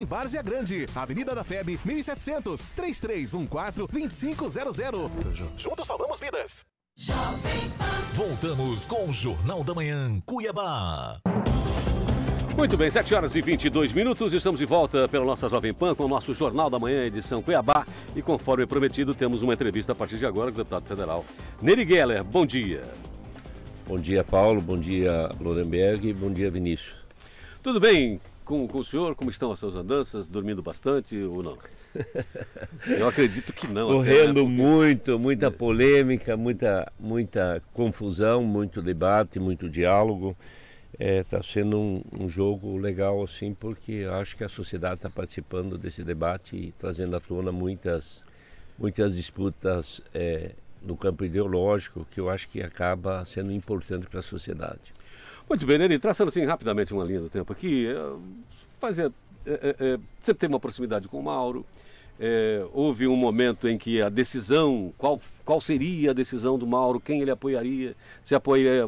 Várzea Grande, Avenida da FEB, 1700, 3314-2500. Juntos salvamos vidas. Voltamos com o Jornal da Manhã, Cuiabá. Muito bem, 7 horas e 22 minutos, estamos de volta pela nossa Jovem Pan com o nosso Jornal da Manhã, edição Cuiabá. E conforme prometido, temos uma entrevista a partir de agora com o deputado federal Nery Geller. Bom dia. Bom dia, Paulo. Bom dia, Lorenberg. Bom dia, Vinícius. Tudo bem com o senhor? Como estão as suas andanças? Dormindo bastante ou não? Eu acredito que não. Correndo muita polêmica, muita confusão, muito debate, muito diálogo. Está sendo um jogo legal, assim, porque acho que a sociedade está participando desse debate e trazendo à tona muitas disputas no campo ideológico, que eu acho que acaba sendo importante para a sociedade. Muito bem, Nery, traçando assim rapidamente uma linha do tempo aqui, sempre teve uma proximidade com o Mauro, houve um momento em que a decisão, qual seria a decisão do Mauro, quem ele apoiaria, se apoiaria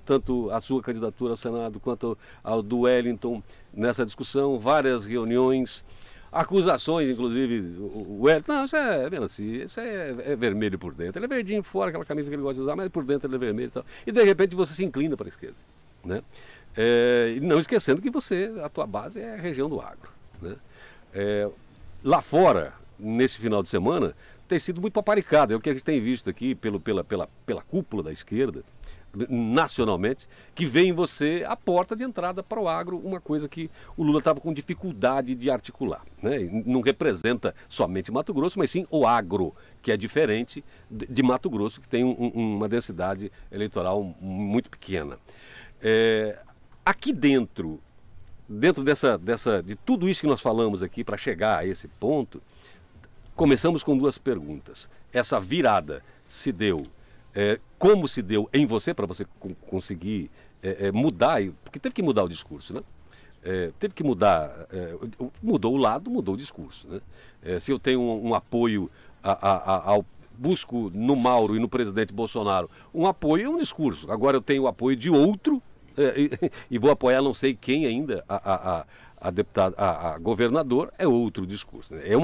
tanto a sua candidatura ao Senado quanto ao do Wellington, nessa discussão, várias reuniões, acusações, inclusive, o Wellington, não, isso é melancia, isso é vermelho por dentro, ele é verdinho fora, aquela camisa que ele gosta de usar, mas por dentro ele é vermelho e tal, e de repente você se inclina para a esquerda. Né? E não esquecendo que a tua base é a região do agro. Né? Lá fora, nesse final de semana, tem sido muito paparicado. É o que a gente tem visto aqui pela cúpula da esquerda, nacionalmente, que vê em você a porta de entrada para o agro, uma coisa que o Lula estava com dificuldade de articular. Né? Não representa somente Mato Grosso, mas sim o agro, que é diferente de Mato Grosso, que tem uma densidade eleitoral muito pequena. Aqui dentro de tudo isso que nós falamos aqui para chegar a esse ponto, começamos com duas perguntas. Essa virada se deu, como se deu em você, para você conseguir mudar, porque teve que mudar o discurso, né? Teve que mudar, mudou o lado, mudou o discurso. Né? Se eu tenho um apoio busco no Mauro e no presidente Bolsonaro um apoio é um discurso. Agora eu tenho o apoio de outro e vou apoiar não sei quem ainda, a governador, é outro discurso. Né? É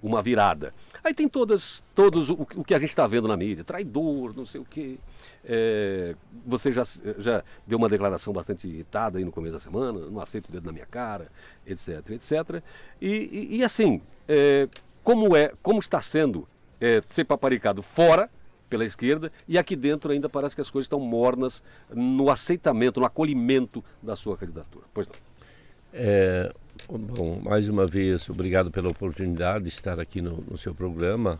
uma virada. Aí tem todos o que a gente está vendo na mídia, traidor, não sei o quê. Você já deu uma declaração bastante irritada aí no começo da semana, não aceito o dedo na minha cara, etc, etc. E assim, como está sendo ser paparicado fora pela esquerda e aqui dentro ainda parece que as coisas estão mornas no aceitamento, no acolhimento da sua candidatura. Pois não. Bom, mais uma vez, obrigado pela oportunidade de estar aqui no seu programa,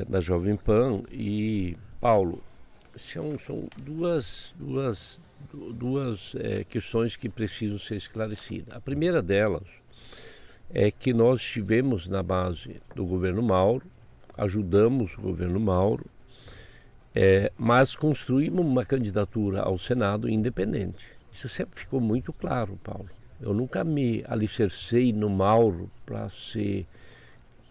da Jovem Pan. E, Paulo, são duas questões que precisam ser esclarecidas. A primeira delas é que nós estivemos na base do governo Mauro, ajudamos o governo Mauro, mas construímos uma candidatura ao Senado independente. Isso sempre ficou muito claro, Paulo. Eu nunca me alicercei no Mauro para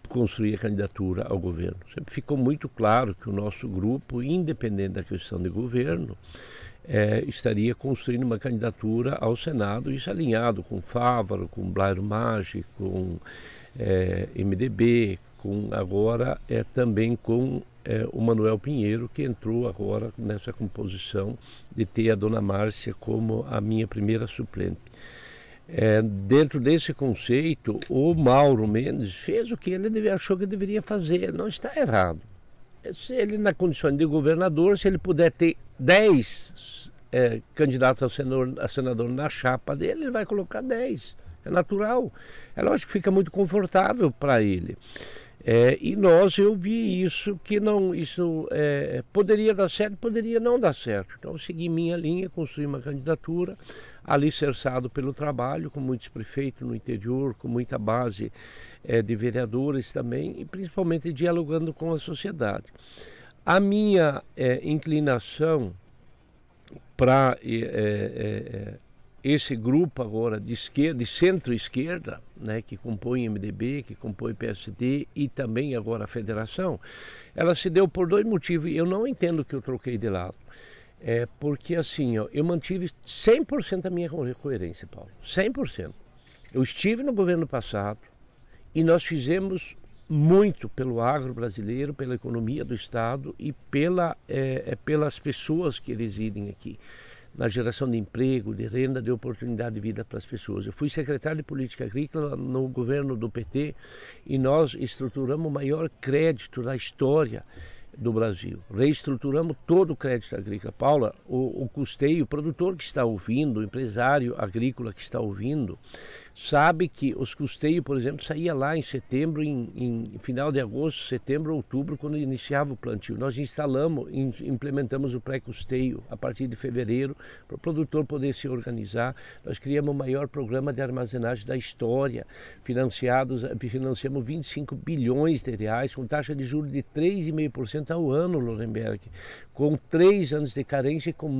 construir a candidatura ao governo. Sempre ficou muito claro que o nosso grupo, independente da questão de governo, estaria construindo uma candidatura ao Senado, isso alinhado com Fávaro, com Blairo Maggi, com MDB, agora também com o Manuel Pinheiro, que entrou agora nessa composição de ter a dona Márcia como a minha primeira suplente. Dentro desse conceito, o Mauro Mendes fez o que ele achou que deveria fazer, ele não está errado. Se ele, na condição de governador, se ele puder ter 10 candidatos a senador na chapa dele, ele vai colocar 10. É natural. É lógico que fica muito confortável para ele. Eu vi isso, isso poderia dar certo, poderia não dar certo. Então eu segui minha linha, construí uma candidatura, alicerçado pelo trabalho, com muitos prefeitos no interior, com muita base de vereadores também, e principalmente dialogando com a sociedade. A minha inclinação para esse grupo agora de esquerda, de centro-esquerda, né, que compõe MDB, que compõe PSD e também agora a federação, ela se deu por dois motivos. Eu não entendo que eu troquei de lado. Porque assim, eu mantive 100% a minha coerência, Paulo. 100%. Eu estive no governo passado e nós fizemos muito pelo agro brasileiro, pela economia do Estado e pelas pessoas que residem aqui, na geração de emprego, de renda, de oportunidade de vida para as pessoas. Eu fui secretário de Política Agrícola no governo do PT e nós estruturamos o maior crédito da história do Brasil. Reestruturamos todo o crédito agrícola. Paula, o custeio, o produtor que está ouvindo, o empresário agrícola que está ouvindo, sabe que os custeios, por exemplo, saía lá em setembro, em final de agosto, setembro, outubro, quando iniciava o plantio. Nós instalamos, implementamos o pré-custeio a partir de fevereiro, para o produtor poder se organizar. Nós criamos o maior programa de armazenagem da história, financiamos 25 bilhões de reais, com taxa de juros de 3,5% ao ano, Lorenberg, com 3 anos de carência e com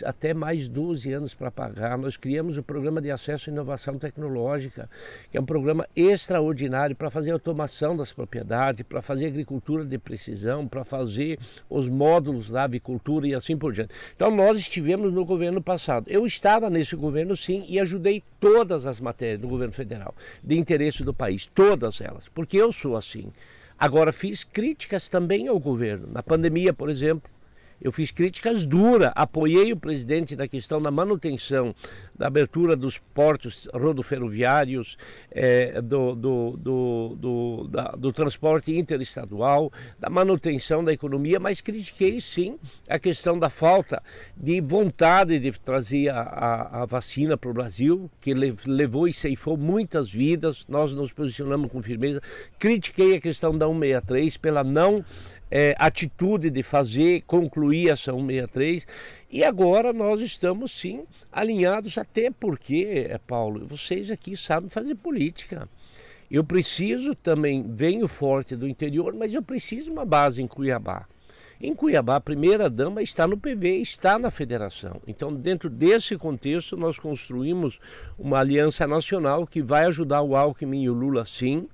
até mais 12 anos para pagar. Nós criamos o programa de acesso à inovação tecnológica, que é um programa extraordinário para fazer automação das propriedades, para fazer agricultura de precisão, para fazer os módulos da avicultura e assim por diante. Então nós estivemos no governo passado. Eu estava nesse governo sim e ajudei todas as matérias do governo federal, de interesse do país, todas elas, porque eu sou assim. Agora fiz críticas também ao governo. Na pandemia, por exemplo, eu fiz críticas duras, apoiei o presidente na questão da manutenção, da abertura dos portos rodoferroviários, do transporte interestadual, da manutenção da economia, mas critiquei sim a questão da falta de vontade de trazer a vacina para o Brasil, que levou e ceifou muitas vidas. Nós nos posicionamos com firmeza. Critiquei a questão da 163 pela não atitude de concluir essa 163, e agora nós estamos sim alinhados, até porque, Paulo, vocês aqui sabem fazer política. Eu preciso também, venho forte do interior, mas eu preciso uma base em Cuiabá. Em Cuiabá, a primeira-dama está no PV, está na federação. Então, dentro desse contexto, nós construímos uma aliança nacional que vai ajudar o Alckmin e o Lula, sim.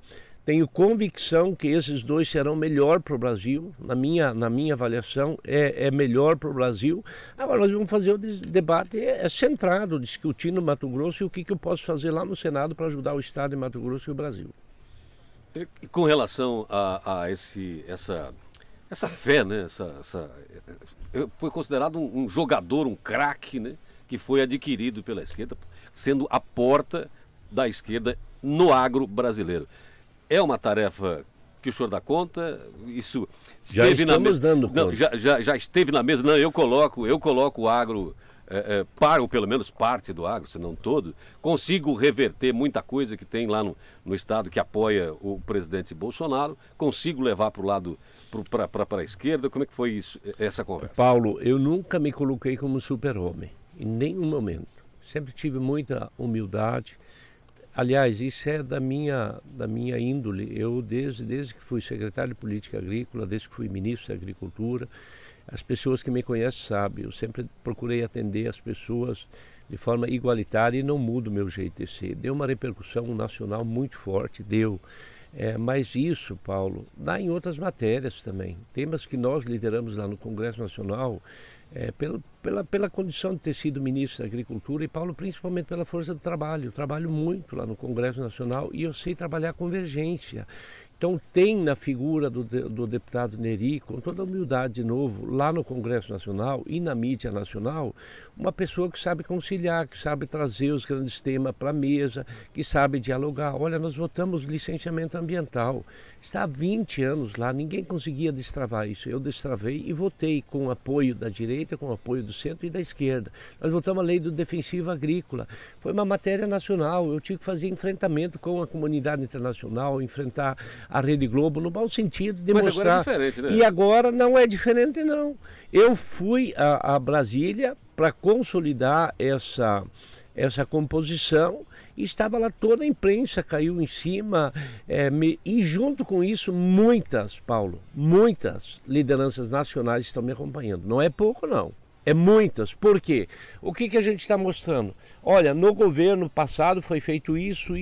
Tenho convicção que esses dois serão melhor para o Brasil, na minha avaliação, é melhor para o Brasil. Agora nós vamos fazer o debate centrado, discutindo Mato Grosso e o que eu posso fazer lá no Senado para ajudar o Estado de Mato Grosso e o Brasil. Com relação a essa fé, né? Foi considerado um jogador, um craque, né? Que foi adquirido pela esquerda, sendo a porta da esquerda no agro brasileiro. É uma tarefa que o senhor dá conta? Isso já estamos dando conta. Não, já esteve na mesa. Não, eu coloco o agro, ou pelo menos parte do agro, se não todo. Consigo reverter muita coisa que tem lá no estado que apoia o presidente Bolsonaro. Consigo levar para o lado, para a esquerda. Como é que foi isso, essa conversa? Paulo, eu nunca me coloquei como super-homem, em nenhum momento. Sempre tive muita humildade. Aliás, isso é da minha índole. Eu, desde que fui secretário de Política Agrícola, desde que fui ministro da Agricultura, as pessoas que me conhecem sabem, eu sempre procurei atender as pessoas de forma igualitária e não mudo o meu jeito de ser. Deu uma repercussão nacional muito forte, deu. Mas isso, Paulo, dá em outras matérias também. Temas que nós lideramos lá no Congresso Nacional, pela condição de ter sido ministro da Agricultura, e Paulo, principalmente pela força do trabalho. Eu trabalho muito lá no Congresso Nacional e eu sei trabalhar convergência. Então tem na figura do deputado Neri, com toda a humildade de novo, lá no Congresso Nacional e na mídia nacional, uma pessoa que sabe conciliar, que sabe trazer os grandes temas para a mesa, que sabe dialogar. Olha, nós votamos licenciamento ambiental. Está há 20 anos lá, ninguém conseguia destravar isso. Eu destravei e votei com o apoio da direita, com o apoio do centro e da esquerda. Nós votamos a lei do defensivo agrícola. Foi uma matéria nacional, eu tive que fazer enfrentamento com a comunidade internacional, enfrentar a Rede Globo, no mau sentido de Mas mostrar. Agora é diferente, né? E agora não é diferente, não. Eu fui a Brasília para consolidar essa composição e estava lá toda a imprensa, caiu em cima, e junto com isso muitas lideranças nacionais estão me acompanhando. Não é pouco, não. É muitas. Por quê? O que a gente está mostrando? Olha, no governo passado foi feito isso.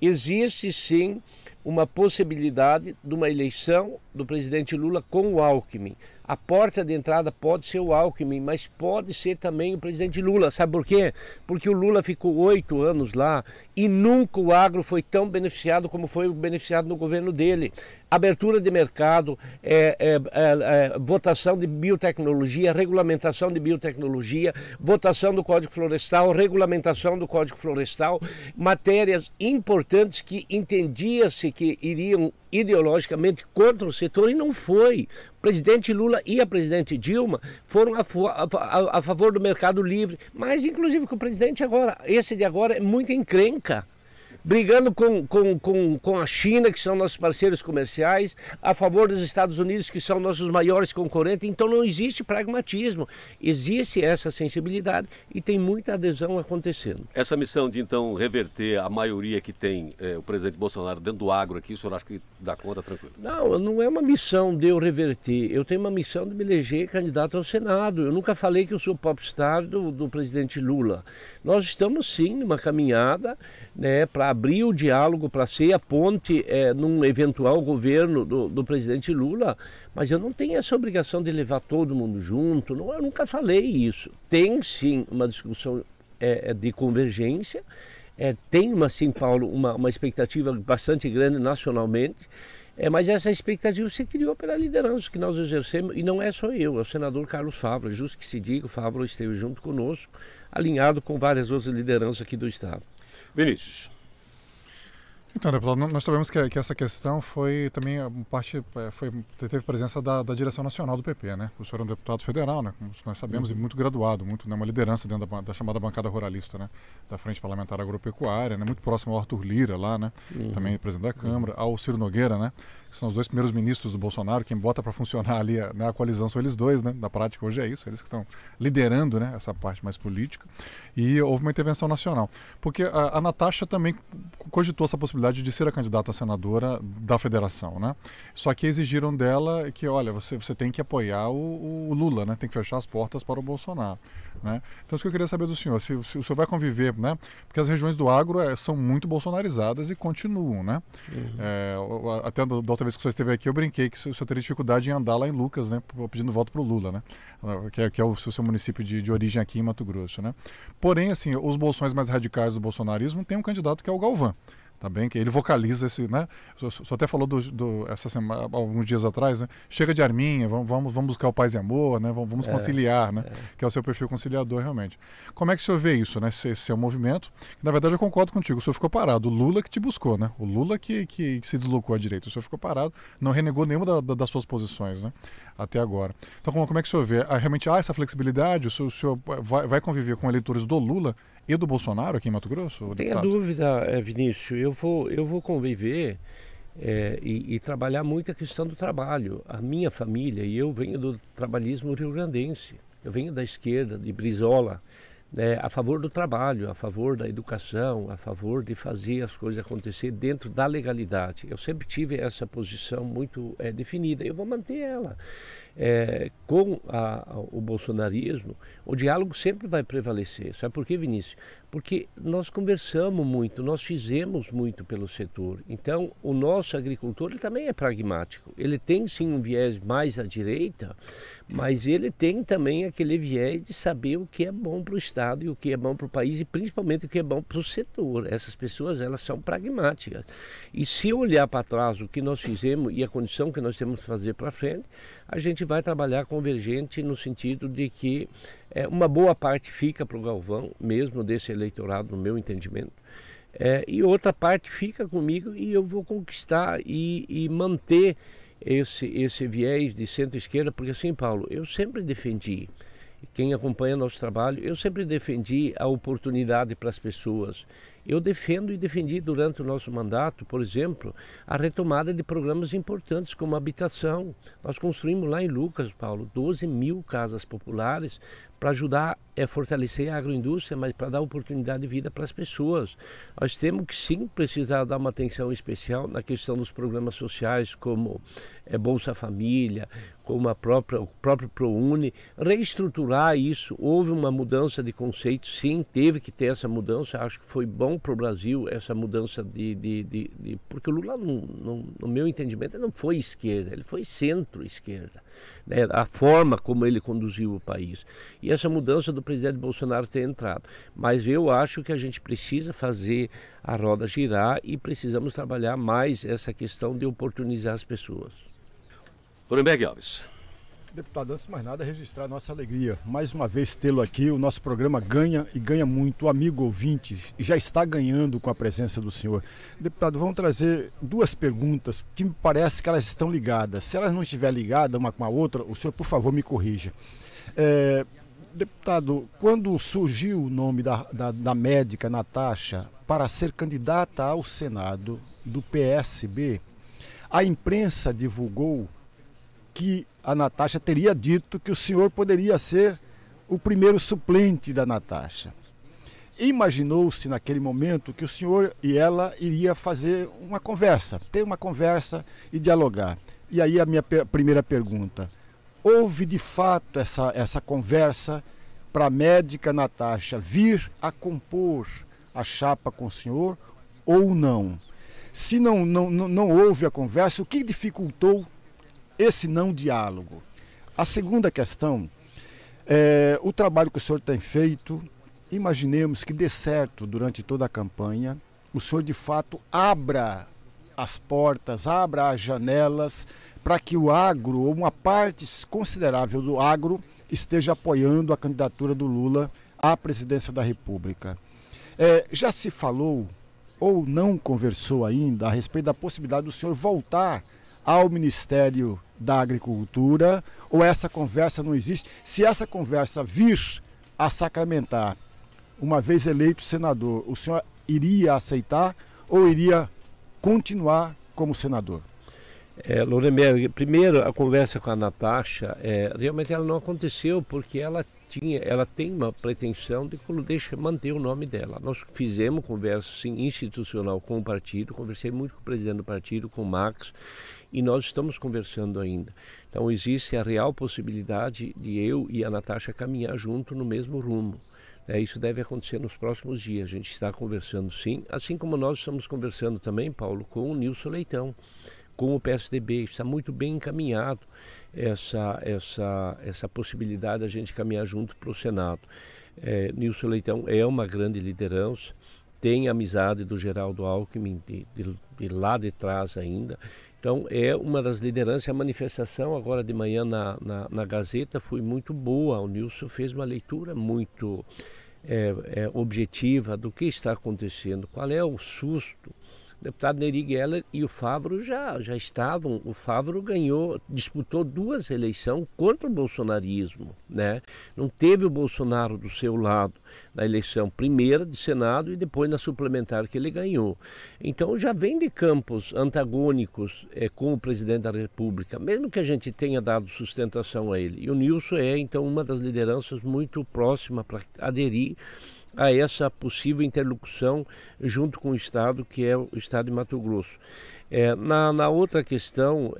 Existe sim uma possibilidade de uma eleição do presidente Lula com o Alckmin. A porta de entrada pode ser o Alckmin, mas pode ser também o presidente Lula. Sabe por quê? Porque o Lula ficou 8 anos lá e nunca o agro foi tão beneficiado como foi beneficiado no governo dele. Abertura de mercado, votação de biotecnologia, regulamentação de biotecnologia, votação do Código Florestal, regulamentação do Código Florestal, matérias importantes que entendia-se que iriam ideologicamente contra o setor e não foi. O presidente Lula e a presidente Dilma foram a favor do mercado livre, mas inclusive com o presidente agora, esse de agora é muito encrenca. Brigando com a China, que são nossos parceiros comerciais, a favor dos Estados Unidos, que são nossos maiores concorrentes. Então não existe pragmatismo, existe essa sensibilidade e tem muita adesão acontecendo. Essa missão de então reverter a maioria que tem o presidente Bolsonaro dentro do agro aqui, o senhor acha que dá conta tranquilo? Não é uma missão de eu reverter, eu tenho uma missão de me eleger candidato ao Senado. Eu nunca falei que eu sou popstar do presidente Lula. Nós estamos sim numa caminhada, né, para abrir o diálogo, para ser a ponte num eventual governo do presidente Lula, mas eu não tenho essa obrigação de levar todo mundo junto, eu nunca falei isso. Tem sim uma discussão de convergência, tem sim, Paulo, uma expectativa bastante grande nacionalmente, mas essa expectativa se criou pela liderança que nós exercemos, e não é só eu, é o senador Carlos Fávaro, é justo que se diga, o Fávaro esteve junto conosco, alinhado com várias outras lideranças aqui do Estado. Vinícius. Então, deputado, nós sabemos que essa questão foi também teve presença da direção nacional do PP, né? O senhor é um deputado federal, né? Como nós sabemos, e muito graduado, muito, né, uma liderança dentro da chamada bancada ruralista, né? Da Frente Parlamentar Agropecuária, né? Muito próximo ao Arthur Lira lá, né? Também presidente da Câmara, ao Ciro Nogueira, né? Que são os dois primeiros ministros do Bolsonaro, quem bota para funcionar ali a coalizão são eles dois, né? Na prática hoje é isso, eles que estão liderando, né, essa parte mais política. E houve uma intervenção nacional. Porque a Natasha também cogitou essa possibilidade de ser a candidata a senadora da federação, né? Só que exigiram dela que, olha, você tem que apoiar o Lula, né? Tem que fechar as portas para o Bolsonaro, né? Então isso que eu queria saber do senhor, se o senhor vai conviver, né? Porque as regiões do agro são muito bolsonarizadas e continuam, né? Até da outra vez que o senhor esteve aqui, eu brinquei que o senhor teria dificuldade em andar lá em Lucas, né? Pedindo voto para o Lula, né? Que é o seu município de origem aqui em Mato Grosso, né? Porém, assim, os bolsões mais radicais do bolsonarismo têm um candidato que é o Galvão. Tá bem? Que ele vocaliza esse, né? O senhor até falou essa semana, alguns dias atrás, né? Chega de arminha, vamos buscar o paz e amor, né? Vamos conciliar, né? Que é o seu perfil conciliador realmente. Como é que o senhor vê isso, né? Esse é um movimento, que, na verdade eu concordo contigo, o senhor ficou parado, o Lula que te buscou, né? O Lula que se deslocou à direita, o senhor ficou parado, não renegou nenhuma das suas posições, né? Até agora. Então como é que o senhor vê? Realmente há essa flexibilidade? O senhor vai conviver com eleitores do Lula e do Bolsonaro aqui em Mato Grosso? Não tenha dúvida, Vinícius, eu vou conviver e trabalhar muito a questão do trabalho. A minha família e eu venho do trabalhismo rio-grandense, eu venho da esquerda, de Brizola, né, a favor do trabalho, a favor da educação, a favor de fazer as coisas acontecer dentro da legalidade. Eu sempre tive essa posição muito definida, eu vou manter ela. Com o bolsonarismo, o diálogo sempre vai prevalecer. Sabe por quê, Vinícius? Porque nós conversamos muito, nós fizemos muito pelo setor. Então, o nosso agricultor ele também é pragmático. Ele tem sim um viés mais à direita, mas ele tem também aquele viés de saber o que é bom para o Estado e o que é bom para o país e principalmente o que é bom para o setor. Essas pessoas, elas são pragmáticas. E se olhar para trás o que nós fizemos e a condição que nós temos que fazer para frente, a gente vai trabalhar convergente no sentido de que uma boa parte fica para o Galvão, mesmo desse eleitorado, no meu entendimento, e outra parte fica comigo e eu vou conquistar e manter esse viés de centro-esquerda, porque assim, Paulo, eu sempre defendi, quem acompanha nosso trabalho, eu sempre defendi a oportunidade para as pessoas. Eu defendo e defendi durante o nosso mandato, por exemplo, a retomada de programas importantes como a habitação. Nós construímos lá em Lucas, Paulo, 12 mil casas populares para ajudar a fortalecer a agroindústria, mas para dar oportunidade de vida para as pessoas. Nós temos que sim precisar dar uma atenção especial na questão dos programas sociais, como Bolsa Família, como o próprio ProUni, reestruturar isso. Houve uma mudança de conceito, sim, teve que ter essa mudança, acho que foi bom bom para o Brasil essa mudança porque o Lula, no meu entendimento, não foi esquerda, ele foi centro-esquerda, né? A forma como ele conduziu o país. E essa mudança do presidente Bolsonaro ter entrado. Mas eu acho que a gente precisa fazer a roda girar e precisamos trabalhar mais essa questão de oportunizar as pessoas. Nuremberg Alves. Deputado, antes de mais nada, registrar a nossa alegria. Mais uma vez tê-lo aqui, o nosso programa ganha e ganha muito. O amigo ouvinte já está ganhando com a presença do senhor. Deputado, vamos trazer duas perguntas que me parece que elas estão ligadas. Se elas não estiverem ligadas uma com a outra, o senhor, por favor, me corrija. Deputado, quando surgiu o nome da médica Natasha para ser candidata ao Senado do PSB, a imprensa divulgou que a Natasha teria dito que o senhor poderia ser o primeiro suplente da Natasha. Imaginou-se naquele momento que o senhor e ela iria fazer uma conversa, ter uma conversa e dialogar. E aí a minha primeira pergunta: houve de fato essa conversa para a médica Natasha vir a compor a chapa com o senhor ou não? Se não houve a conversa, o que dificultou esse não diálogo? A segunda questão é o trabalho que o senhor tem feito. Imaginemos que dê certo durante toda a campanha, o senhor de fato abra as portas, abra as janelas para que o agro, ou uma parte considerável do agro, esteja apoiando a candidatura do Lula à presidência da República. Já se falou ou não conversou ainda a respeito da possibilidade do senhor voltar ao Ministério da Agricultura, ou essa conversa não existe? Se essa conversa vir a sacramentar, uma vez eleito senador, o senhor iria aceitar ou iria continuar como senador? Nuremberg, primeiro a conversa com a Natasha, realmente ela não aconteceu porque ela tem uma pretensão de manter o nome dela. Nós fizemos conversa sim, institucional com o partido, conversei muito com o presidente do partido, com o Max, e nós estamos conversando ainda. Então existe a real possibilidade de eu e a Natasha caminhar junto no mesmo rumo. Isso deve acontecer nos próximos dias. A gente está conversando sim, assim como nós estamos conversando também, Paulo, com o Nilson Leitão, com o PSDB. Está muito bem encaminhado essa possibilidade de a gente caminhar junto para o Senado. Nilson Leitão é uma grande liderança, tem amizade do Geraldo Alckmin de lá de trás ainda. Então é uma das lideranças. A manifestação agora de manhã na Gazeta foi muito boa. O Nilson fez uma leitura muito objetiva do que está acontecendo, qual é o susto. O deputado Neri Geller e o Favro já estavam. O Favro disputou 2 eleições contra o bolsonarismo, né? Não teve o Bolsonaro do seu lado na eleição primeira de Senado e depois na suplementar que ele ganhou. Então já vem de campos antagônicos com o presidente da República, mesmo que a gente tenha dado sustentação a ele. E o Nilson é então uma das lideranças muito próxima para aderir a essa possível interlocução junto com o Estado, que é o Estado de Mato Grosso. Na outra questão,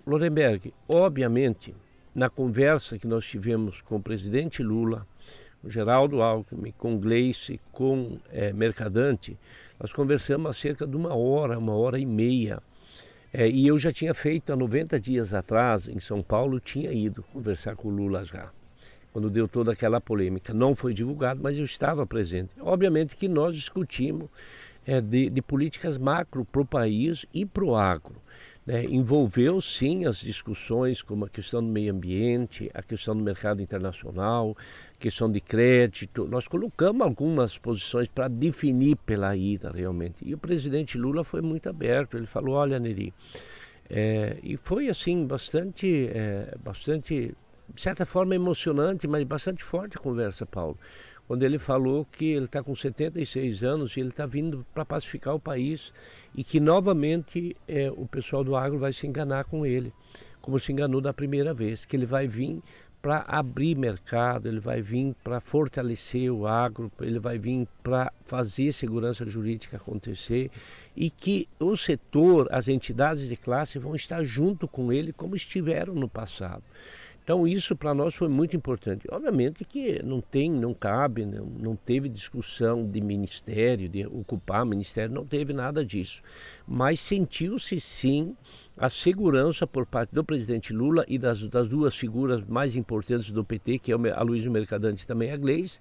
Nuremberg, obviamente, na conversa que nós tivemos com o presidente Lula, com Geraldo Alckmin, com Gleice, com Mercadante, nós conversamos há cerca de 1 hora, 1h30. E eu já tinha feito há 90 dias atrás, em São Paulo, tinha ido conversar com o Lula já, quando deu toda aquela polêmica. Não foi divulgado, mas eu estava presente. Obviamente que nós discutimos de políticas macro para o país e para o agro. Envolveu sim as discussões como a questão do meio ambiente, a questão do mercado internacional, a questão de crédito. Nós colocamos algumas posições para definir pela ida realmente. E o presidente Lula foi muito aberto. Ele falou: olha, Neri, e foi assim bastante, de certa forma emocionante, mas bastante forte a conversa, Paulo, quando ele falou que ele está com 76 anos e ele está vindo para pacificar o país e que novamente o pessoal do agro vai se enganar com ele, como se enganou da primeira vez, que ele vai vir para abrir mercado, ele vai vir para fortalecer o agro, ele vai vir para fazer segurança jurídica acontecer e que o setor, as entidades de classe vão estar junto com ele como estiveram no passado. Então isso para nós foi muito importante. Obviamente que não cabe, não teve discussão de ministério, de ocupar ministério, não teve nada disso. Mas sentiu-se sim a segurança por parte do presidente Lula e das duas figuras mais importantes do PT, que é a Aloysio Mercadante e também a Gleice,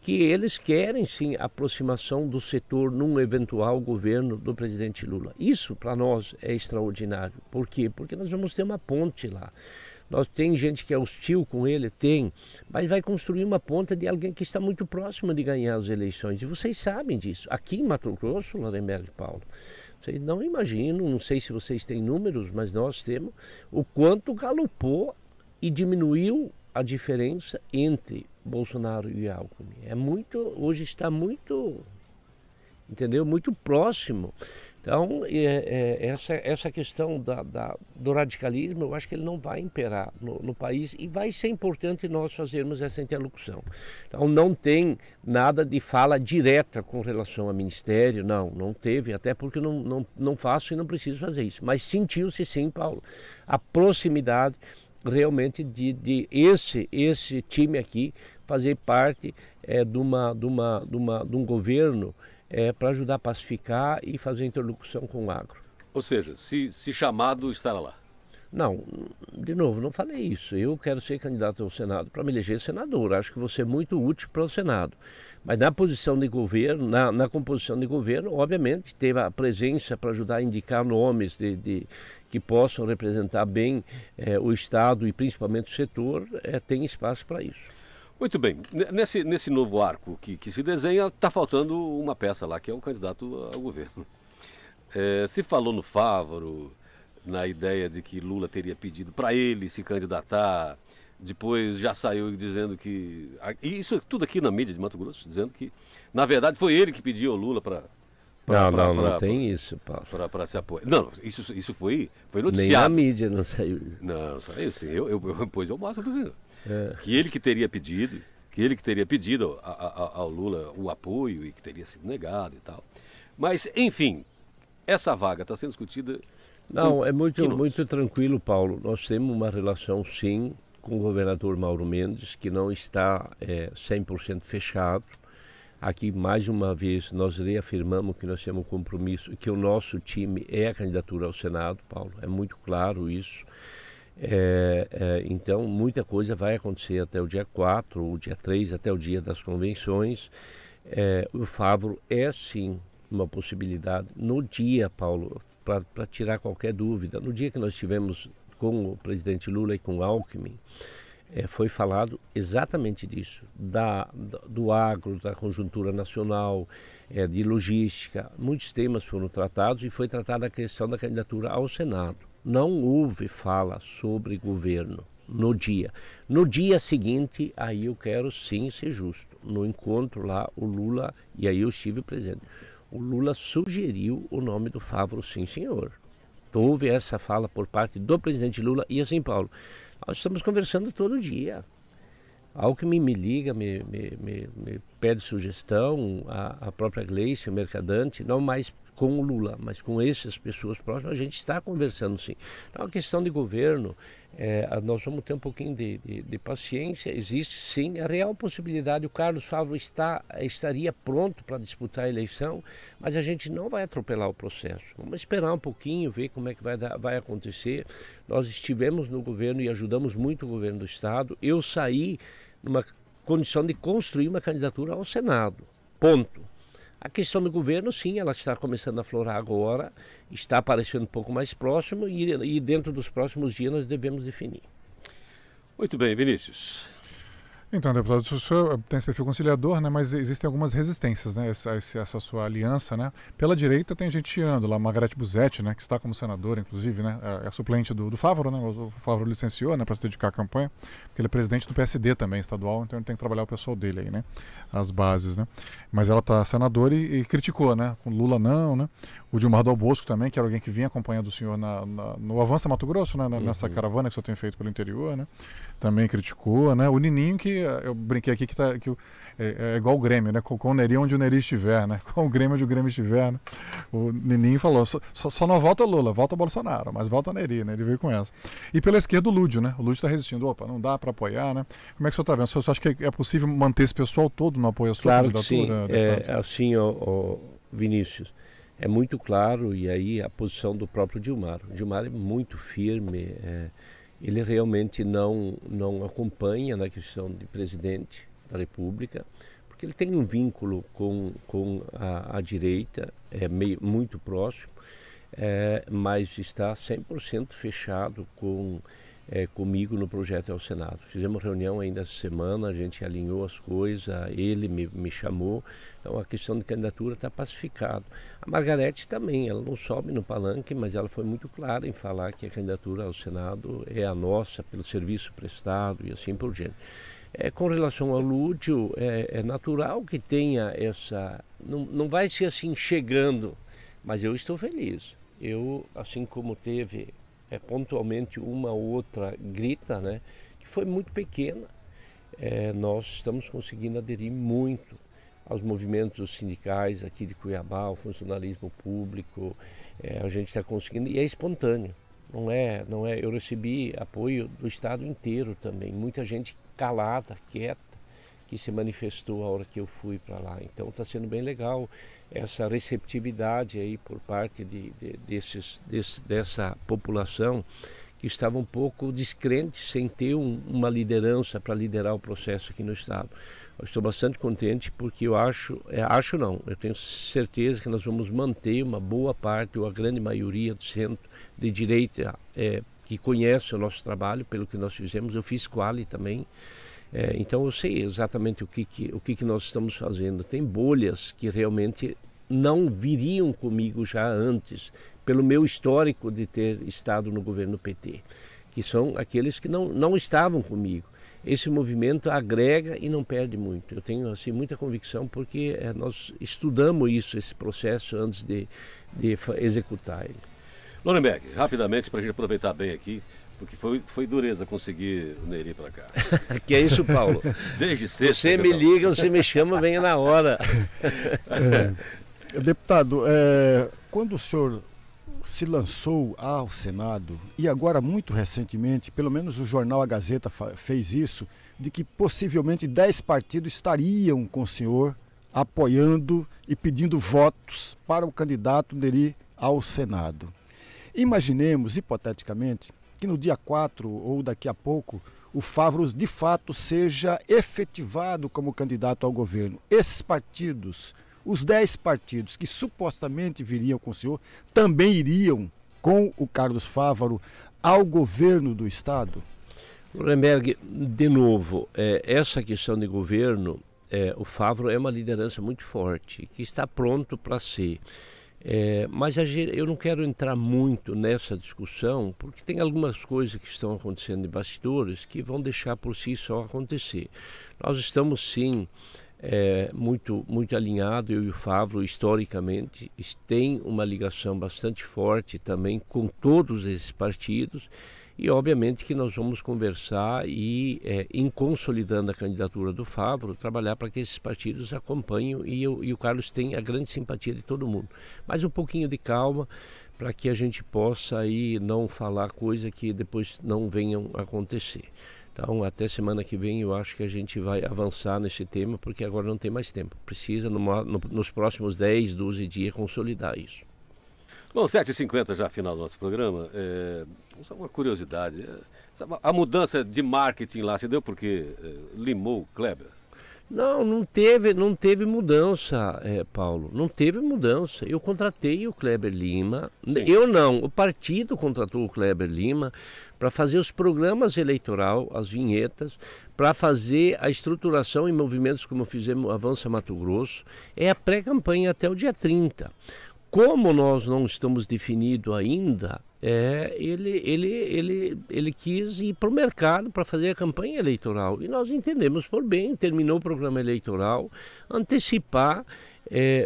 que eles querem sim a aproximação do setor num eventual governo do presidente Lula. Isso para nós é extraordinário. Por quê? Porque nós vamos ter uma ponte lá. Tem gente que é hostil com ele, mas vai construir uma ponta de alguém que está muito próximo de ganhar as eleições. E vocês sabem disso. Aqui em Mato Grosso, Larenberg e Paulo, vocês não imaginam, não sei se vocês têm números, mas nós temos, o quanto galopou e diminuiu a diferença entre Bolsonaro e Alckmin. Hoje está muito, entendeu? Muito próximo. Então, essa questão do radicalismo, eu acho que ele não vai imperar no país e vai ser importante nós fazermos essa interlocução. Então, não tem nada de fala direta com relação ao ministério, não teve, até porque não faço e não preciso fazer isso. Mas sentiu-se sim, Paulo, a proximidade realmente de esse time aqui fazer parte de um governo para ajudar a pacificar e fazer interlocução com o agro. Ou seja, se chamado, estará lá. Não, de novo, não falei isso. Eu quero ser candidato ao Senado para me eleger senador. Acho que vou ser muito útil para o Senado. Mas na posição de governo, na composição de governo, obviamente, teve a presença para ajudar a indicar nomes que possam representar bem o Estado e principalmente o setor, tem espaço para isso. Muito bem, nesse novo arco que se desenha, está faltando uma peça lá, que é o candidato ao governo. Se falou no Fávaro, na ideia de que Lula teria pedido para ele se candidatar, depois já saiu dizendo que... Isso tudo aqui na mídia de Mato Grosso, dizendo que, na verdade, foi ele que pediu ao Lula para... Não tem isso, Paulo. Para se apoiar. Não, isso foi noticiado. Nem na mídia não saiu. Não, saiu sim. Depois eu mostro para o senhor. Que ele que teria pedido ao Lula o apoio e que teria sido negado e tal. Mas, enfim, essa vaga está sendo discutida... Não, é muito tranquilo, Paulo. Nós temos uma relação, sim, com o governador Mauro Mendes, que não está 100% fechado. Aqui, mais uma vez, nós reafirmamos que nós temos um compromisso, que o nosso time é a candidatura ao Senado, Paulo. É muito claro isso. Então, muita coisa vai acontecer até o dia 4, o dia 3, até o dia das convenções. O Fávaro é, sim, uma possibilidade. No dia, Paulo, para tirar qualquer dúvida, no dia que nós estivemos com o presidente Lula e com o Alckmin, foi falado exatamente disso, do agro, da conjuntura nacional, de logística. Muitos temas foram tratados e foi tratada a questão da candidatura ao Senado. Não houve fala sobre governo no dia. No dia seguinte, aí eu quero sim ser justo. No encontro lá, o Lula, e aí eu estive presente, o Lula sugeriu o nome do Fávaro, sim senhor. Houve essa fala por parte do presidente Lula e assim, Paulo, nós estamos conversando todo dia. Alckmin me liga, me pede sugestão, a própria Gleice, o Mercadante, não mais com o Lula, mas com essas pessoas próximas, a gente está conversando sim. Então, a questão de governo, nós vamos ter um pouquinho de paciência, existe sim a real possibilidade, o Carlos Fávaro estaria pronto para disputar a eleição, mas a gente não vai atropelar o processo. Vamos esperar um pouquinho, ver como é que vai acontecer. Nós estivemos no governo e ajudamos muito o governo do Estado. Eu saí numa condição de construir uma candidatura ao Senado, ponto. A questão do governo, sim, ela está começando a aflorar agora, está aparecendo um pouco mais próximo e dentro dos próximos dias nós devemos definir. Muito bem, Vinícius. Então, deputado, o senhor tem esse perfil conciliador, né, mas existem algumas resistências, né, essa sua aliança, né? Pela direita tem gente chiando lá, Margarete Busetti, né, que está como senadora, inclusive, né, é suplente do Fávaro, né, o Fávaro licenciou, né, para se dedicar à campanha, porque ele é presidente do PSD também, estadual, então ele tem que trabalhar o pessoal dele aí, né, as bases, né. Mas ela está senadora e criticou, né, com Lula não, né. O Dilmar Dal Bosco também, que era alguém que vinha acompanhando o senhor no Avança Mato Grosso, né, nessa caravana que o senhor tem feito pelo interior, né. também criticou, né? O Nininho, que eu brinquei aqui, é igual o Grêmio, né? Com o Neri onde o Neri estiver, né? Com o Grêmio onde o Grêmio estiver, né? O Nininho falou, só não volta Lula, volta Bolsonaro, mas volta Neri, né? Ele veio com essa. E pela esquerda o Lúdio, né? O Lúdio está resistindo, opa, não dá para apoiar, né? Como é que o senhor está vendo? O senhor acha que é possível manter esse pessoal todo no apoio à sua candidatura? Claro que sim, Vinícius, é muito claro, e aí a posição do próprio Gilmar. O Gilmar é muito firme, ele realmente não acompanha na questão de presidente da República, porque ele tem um vínculo com a direita, muito próximo, mas está 100% fechado comigo no projeto ao Senado. Fizemos reunião ainda essa semana, a gente alinhou as coisas, ele me chamou, então a questão de candidatura está pacificada. A Margarete também, ela não sobe no palanque, mas ela foi muito clara em falar que a candidatura ao Senado é a nossa, pelo serviço prestado e assim por diante. Com relação ao Lúdio, é natural que tenha essa... Não vai ser assim chegando, mas eu estou feliz. Eu, assim como teve pontualmente uma ou outra grita, né, que foi muito pequena, nós estamos conseguindo aderir muito aos movimentos sindicais aqui de Cuiabá, ao funcionalismo público, a gente está conseguindo, e é espontâneo. Não é, eu recebi apoio do Estado inteiro também, muita gente calada, quieta, que se manifestou a hora que eu fui para lá. Então está sendo bem legal essa receptividade aí por parte dessa população que estava um pouco descrente, sem ter uma liderança para liderar o processo aqui no Estado. Eu estou bastante contente porque eu eu tenho certeza que nós vamos manter uma boa parte, ou a grande maioria do centro de direita que conhece o nosso trabalho, pelo que nós fizemos. Eu fiz quali também, então eu sei exatamente o que nós estamos fazendo. Tem bolhas que realmente não viriam comigo já antes, pelo meu histórico de ter estado no governo PT, que são aqueles que não estavam comigo. Esse movimento agrega e não perde muito. Eu tenho assim muita convicção porque nós estudamos esse processo antes de executar ele. Lorenberg, rapidamente, para a gente aproveitar bem aqui, porque foi dureza conseguir o Neri para cá. Que é isso, Paulo? Desde sexta. Você me liga, você me chama, venha na hora. Deputado, quando o senhor se lançou ao Senado, e agora muito recentemente, pelo menos o jornal A Gazeta fez isso, de que possivelmente 10 partidos estariam com o senhor apoiando e pedindo votos para o candidato Neri ao Senado. Imaginemos, hipoteticamente, que no dia 4 ou daqui a pouco o Favros de fato seja efetivado como candidato ao governo. Esses partidos, os 10 partidos que supostamente viriam com o senhor, também iriam com o Carlos Fávaro ao governo do Estado? Lorenberg, de novo, essa questão de governo, o Fávaro é uma liderança muito forte, que está pronto para ser. Mas eu não quero entrar muito nessa discussão, porque tem algumas coisas que estão acontecendo de bastidores que vão deixar por si só acontecer. Nós estamos sim muito alinhados, eu e o Fávaro, historicamente, tem uma ligação bastante forte também com todos esses partidos, e obviamente que nós vamos conversar e, em consolidando a candidatura do Fávaro, trabalhar para que esses partidos acompanhem e o Carlos tem a grande simpatia de todo mundo. Mas um pouquinho de calma para que a gente possa aí não falar coisa que depois não venham a acontecer. Então, até semana que vem eu acho que a gente vai avançar nesse tema, porque agora não tem mais tempo. Precisa, nos próximos 10, 12 dias, consolidar isso. Bom, 7h50 já, final do nosso programa. Só uma curiosidade. A mudança de marketing lá, se deu porque limou o Kleber? Não teve mudança, Paulo. Não teve mudança. Eu contratei o Kleber Lima. Sim. Eu não, o partido contratou o Kleber Lima para fazer os programas eleitorais, as vinhetas, para fazer a estruturação em movimentos como fizemos Avança Mato Grosso. É a pré-campanha até o dia 30. Como nós não estamos definidos ainda, ele quis ir para o mercado para fazer a campanha eleitoral. E nós entendemos por bem, terminou o programa eleitoral, antecipar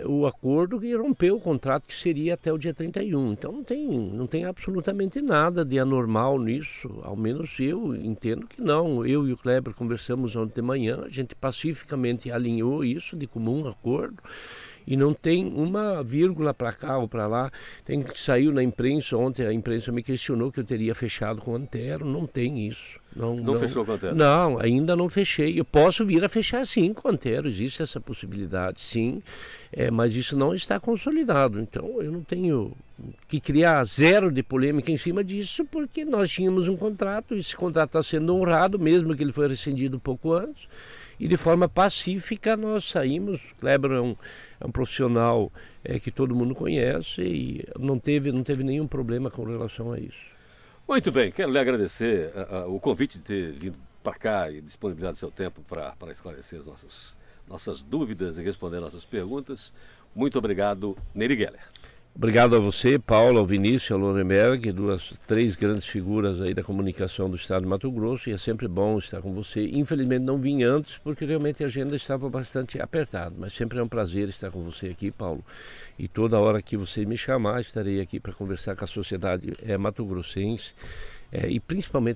o acordo e rompeu o contrato que seria até o dia 31. Então não tem absolutamente nada de anormal nisso, ao menos eu entendo que não. Eu e o Kleber conversamos ontem de manhã, a gente pacificamente alinhou isso de comum acordo. E não tem uma vírgula para cá ou para lá. Saiu na imprensa ontem, a imprensa me questionou que eu teria fechado com o Antero. Não tem isso. Não fechou com o Antero? Não, ainda não fechei. Eu posso vir a fechar sim com o Antero, existe essa possibilidade, sim. Mas isso não está consolidado. Então eu não tenho que criar zero de polêmica em cima disso, porque nós tínhamos um contrato, esse contrato está sendo honrado, mesmo que ele foi rescindido pouco antes. E de forma pacífica nós saímos. Kleber é um profissional que todo mundo conhece e não teve nenhum problema com relação a isso. Muito bem, quero lhe agradecer o convite de ter vindo para cá e disponibilizado seu tempo para esclarecer as nossas dúvidas e responder nossas perguntas. Muito obrigado, Nery Geller. Obrigado a você, Paulo, ao Vinícius, ao Lorenberg, três grandes figuras aí da comunicação do estado de Mato Grosso, e é sempre bom estar com você. Infelizmente não vim antes, porque realmente a agenda estava bastante apertada, mas sempre é um prazer estar com você aqui, Paulo. E toda hora que você me chamar, estarei aqui para conversar com a sociedade mato-grossense, e principalmente